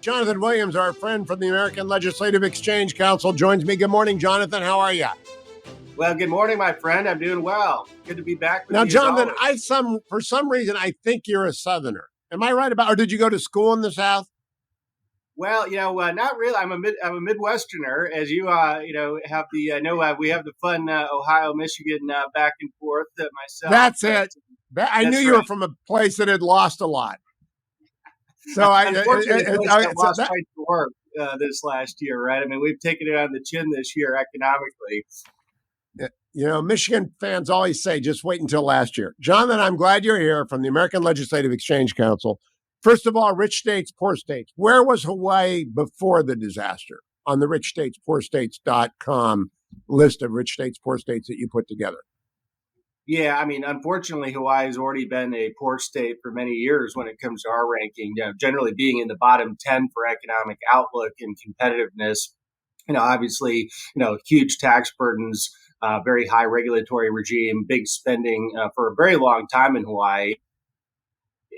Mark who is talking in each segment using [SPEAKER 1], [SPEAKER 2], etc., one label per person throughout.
[SPEAKER 1] Jonathan Williams, our friend from the American Legislative Exchange Council, joins me. Good morning, Jonathan. How are you?
[SPEAKER 2] Well, good morning, my friend. I'm doing well. Good to be back with
[SPEAKER 1] Now,
[SPEAKER 2] you.
[SPEAKER 1] Jonathan, for some reason, I think you're a Southerner. Am I right about, or did you go to school in the South?
[SPEAKER 2] Well, not really. I'm a Midwesterner, as you have the. I know we have the fun Ohio, Michigan back and forth myself.
[SPEAKER 1] That's it. I knew you were from a place that had lost a lot. So
[SPEAKER 2] unfortunately, I lost right to work this last year, right? I mean, we've taken it on the chin this year economically.
[SPEAKER 1] You know, Michigan fans always say, just wait until last year. Jonathan, I'm glad you're here from the American Legislative Exchange Council. First of all, rich states, poor states. Where was Hawaii before the disaster on the richstatespoorstates.com list of rich states, poor states that you put together?
[SPEAKER 2] Yeah, I mean, unfortunately, Hawaii has already been a poor state for many years when it comes to our ranking, generally being in the bottom 10 for economic outlook and competitiveness. Obviously, huge tax burdens, very high regulatory regime, big spending for a very long time in Hawaii.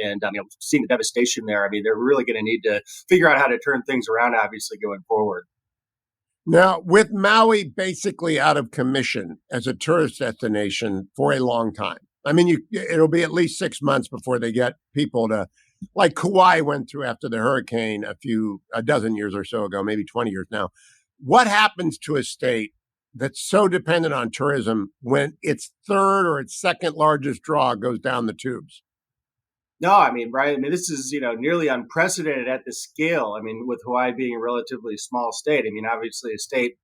[SPEAKER 2] And, seeing the devastation there, I mean, they're really going to need to figure out how to turn things around, obviously, going forward.
[SPEAKER 1] Now, with Maui basically out of commission as a tourist destination for a long time, I mean, it'll be at least 6 months before they get people to, like Kauai went through after the hurricane a dozen years or so ago, maybe 20 years now. What happens to a state that's so dependent on tourism when its third or its second largest draw goes down the tubes?
[SPEAKER 2] No, I mean, right. I mean, this is, nearly unprecedented at the scale. I mean, with Hawaii being a relatively small state, I mean, obviously a state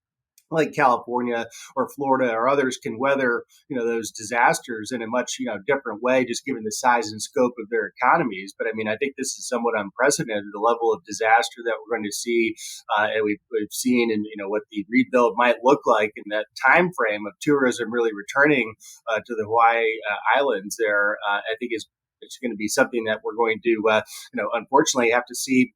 [SPEAKER 2] like California or Florida or others can weather, those disasters in a much, different way, just given the size and scope of their economies. But I mean, I think this is somewhat unprecedented, the level of disaster that we're going to see. And we've seen and, what the rebuild might look like in that time frame of tourism really returning to the Hawaii Islands there, I think it's going to be something that we're going to, unfortunately have to see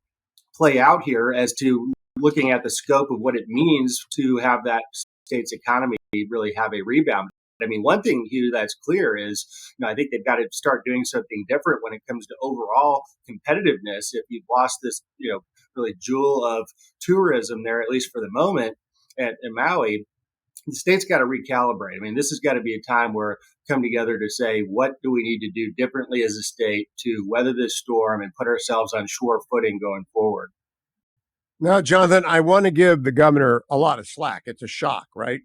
[SPEAKER 2] play out here as to looking at the scope of what it means to have that state's economy really have a rebound. I mean, one thing, Hugh, that's clear is, I think they've got to start doing something different when it comes to overall competitiveness. If you've lost this, really jewel of tourism there, at least for the moment, at Maui, the state's got to recalibrate. I mean, this has got to be a time where come together to say, what do we need to do differently as a state to weather this storm and put ourselves on sure footing going forward?
[SPEAKER 1] Now, Jonathan, I want to give the governor a lot of slack. It's a shock, right?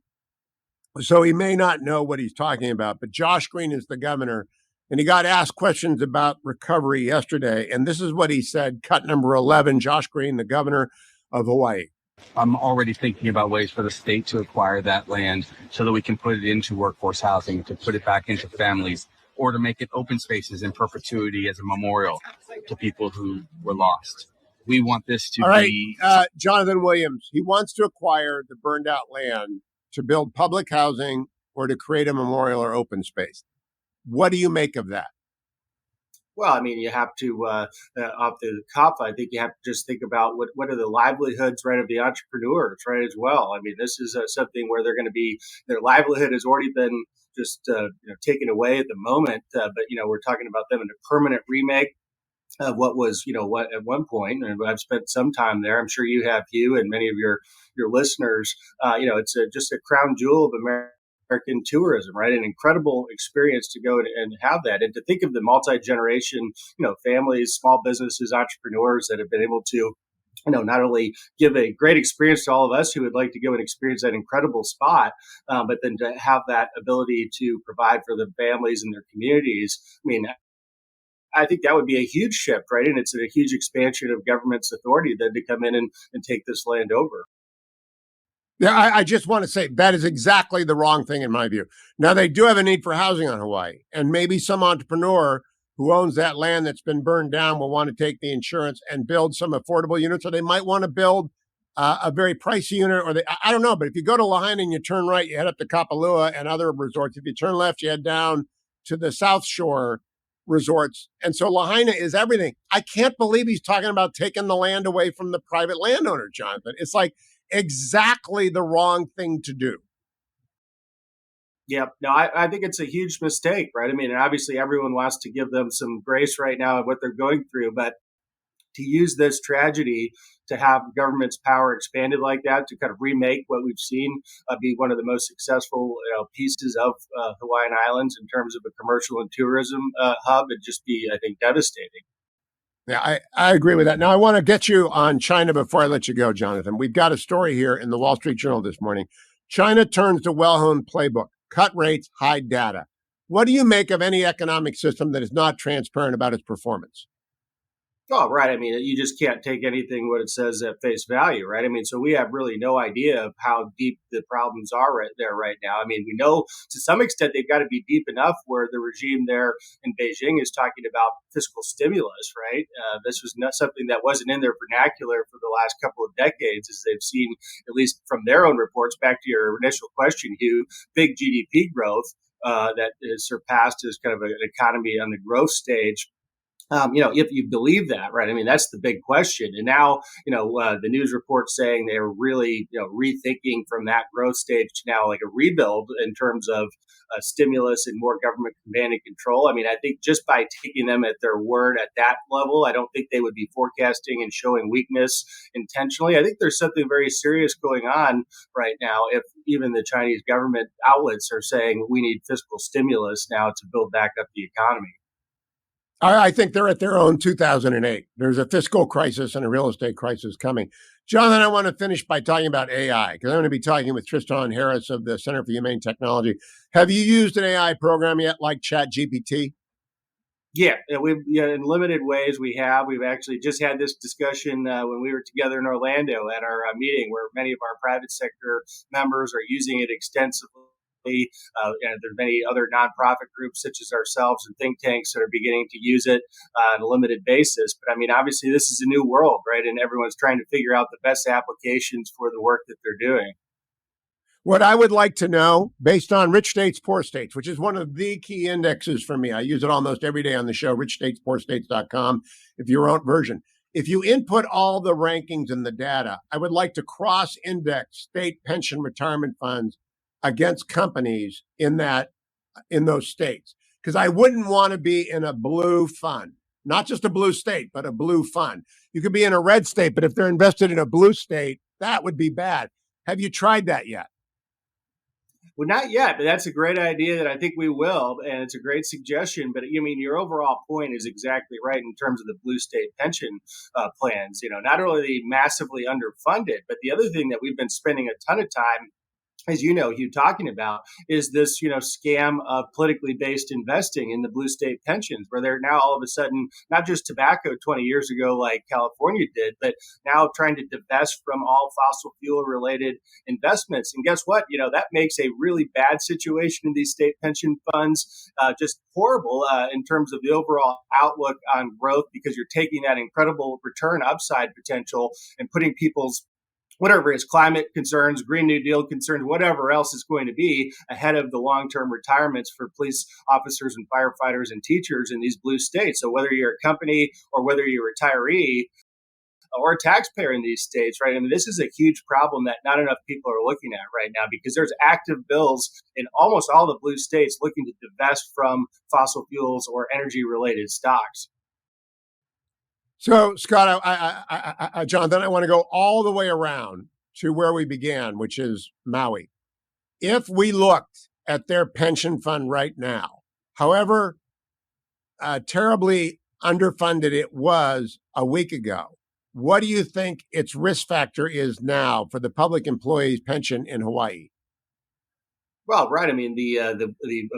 [SPEAKER 1] So he may not know what he's talking about, but Josh Green is the governor, and he got asked questions about recovery yesterday. And this is what he said, cut number 11, Josh Green, the governor of Hawaii.
[SPEAKER 3] I'm already thinking about ways for the state to acquire that land so that we can put it into workforce housing, to put it back into families, or to make it open spaces in perpetuity as a memorial to people who were lost. We want this to be...
[SPEAKER 1] Jonathan Williams, he wants to acquire the burned out land to build public housing or to create a memorial or open space. What do you make of that?
[SPEAKER 2] Well, I mean, you have to, off the cuff, I think you have to just think about what are the livelihoods, right, of the entrepreneurs, right, as well. I mean, this is something where they're going to be, their livelihood has already been just taken away at the moment. But, we're talking about them in a permanent remake of what was, what at one point, and I've spent some time there. I'm sure you have, Hugh, and many of your listeners. It's just a crown jewel of American tourism, right? An incredible experience to go and have that, and to think of the multi-generation, families, small businesses, entrepreneurs that have been able to, not only give a great experience to all of us who would like to go and experience that incredible spot, but then to have that ability to provide for the families and their communities. I mean, I think that would be a huge shift, right? And it's a huge expansion of government's authority then to come in and take this land over.
[SPEAKER 1] Yeah, I just want to say that is exactly the wrong thing in my view. Now, they do have a need for housing on Hawaii, and maybe some entrepreneur who owns that land that's been burned down will want to take the insurance and build some affordable units, or they might want to build a very pricey unit, or I don't know. But if you go to Lahaina and you turn right, you head up to Kapalua and other resorts. If you turn left, you head down to the South Shore resorts. And so Lahaina is everything. I can't believe he's talking about taking the land away from the private landowner, Jonathan. It's like exactly the wrong thing to do.
[SPEAKER 2] Yeah, no, I think it's a huge mistake, right? I mean, obviously everyone wants to give them some grace right now of what they're going through, but to use this tragedy to have government's power expanded like that, to kind of remake what we've seen be one of the most successful pieces of Hawaiian Islands in terms of a commercial and tourism hub, it'd just be, I think, devastating.
[SPEAKER 1] Yeah, I agree with that. Now, I want to get you on China before I let you go, Jonathan. We've got a story here in the Wall Street Journal this morning. China turns to well-honed playbook, cut rates, hide data. What do you make of any economic system that is not transparent about its performance?
[SPEAKER 2] Oh, right. I mean, you just can't take anything what it says at face value, right? I mean, so we have really no idea of how deep the problems are right there right now. I mean, we know to some extent they've got to be deep enough where the regime there in Beijing is talking about fiscal stimulus, right? This was not something that wasn't in their vernacular for the last couple of decades, as they've seen, at least from their own reports. Back to your initial question, Hugh, big GDP growth that has surpassed as kind of an economy on the growth stage. If you believe that, right? I mean, that's the big question. And now, the news reports saying they're really, rethinking from that growth stage to now like a rebuild in terms of stimulus and more government command and control. I mean, I think just by taking them at their word at that level, I don't think they would be forecasting and showing weakness intentionally. I think there's something very serious going on right now. If even the Chinese government outlets are saying we need fiscal stimulus now to build back up the economy.
[SPEAKER 1] I think they're at their own 2008. There's a fiscal crisis and a real estate crisis coming. Jonathan, I want to finish by talking about AI because I'm going to be talking with Tristan Harris of the Center for Humane Technology. Have you used an AI program yet like ChatGPT?
[SPEAKER 2] Yeah, in limited ways we have. We've actually just had this discussion when we were together in Orlando at our meeting, where many of our private sector members are using it extensively. And there's many other nonprofit groups such as ourselves and think tanks that are beginning to use it on a limited basis. But I mean, obviously, this is a new world, right? And everyone's trying to figure out the best applications for the work that they're doing.
[SPEAKER 1] What I would like to know, based on Rich States, Poor States, which is one of the key indexes for me, I use it almost every day on the show, richstatespoorstates.com, if you want version. If you input all the rankings and the data, I would like to cross-index state pension retirement funds against companies in those states, because I wouldn't want to be in a blue fund, not just a blue state, but a blue fund. You could be in a red state, but if they're invested in a blue state, that would be bad. Have you tried that yet?
[SPEAKER 2] Well, not yet, but that's a great idea that I think we will, and it's a great suggestion. But I mean, your overall point is exactly right in terms of the blue state pension plans. Not only are they massively underfunded, but the other thing that we've been spending a ton of time, as you know, Hugh, talking about is this, scam of politically based investing in the blue state pensions, where they're now all of a sudden not just tobacco 20 years ago like California did, but now trying to divest from all fossil fuel related investments. And guess what? That makes a really bad situation in these state pension funds just horrible in terms of the overall outlook on growth, because you're taking that incredible return upside potential and putting people's whatever is climate concerns, Green New Deal concerns, whatever else is going to be ahead of the long-term retirements for police officers and firefighters and teachers in these blue states. So whether you're a company or whether you're a retiree or a taxpayer in these states, right? I mean, this is a huge problem that not enough people are looking at right now, because there's active bills in almost all the blue states looking to divest from fossil fuels or energy-related stocks.
[SPEAKER 1] So, Scott, Jonathan, I want to go all the way around to where we began, which is Maui. If we looked at their pension fund right now, however terribly underfunded it was a week ago, what do you think its risk factor is now for the public employees' pension in Hawaii?
[SPEAKER 2] Well, right. I mean, the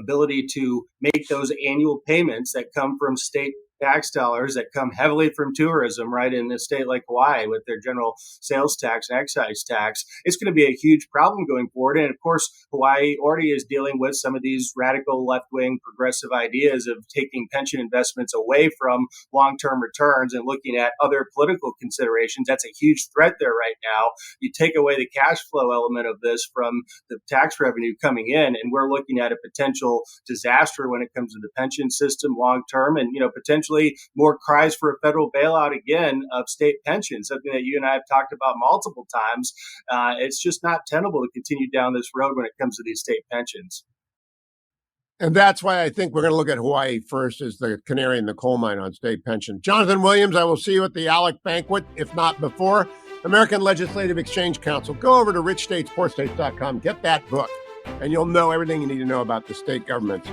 [SPEAKER 2] ability to make those annual payments that come from state tax dollars that come heavily from tourism, right, in a state like Hawaii with their general sales tax and excise tax, it's going to be a huge problem going forward. And of course, Hawaii already is dealing with some of these radical left-wing progressive ideas of taking pension investments away from long-term returns and looking at other political considerations. That's a huge threat there right now. You take away the cash flow element of this from the tax revenue coming in, and we're looking at a potential disaster when it comes to the pension system long-term, and, potentially more cries for a federal bailout again of state pensions, something that you and I have talked about multiple times. It's just not tenable to continue down this road when it comes to these state pensions.
[SPEAKER 1] And that's why I think we're going to look at Hawaii first as the canary in the coal mine on state pension. Jonathan Williams, I will see you at the ALEC banquet, if not before. American Legislative Exchange Council. Go over to richstatespoorstates.com, get that book, and you'll know everything you need to know about the state governments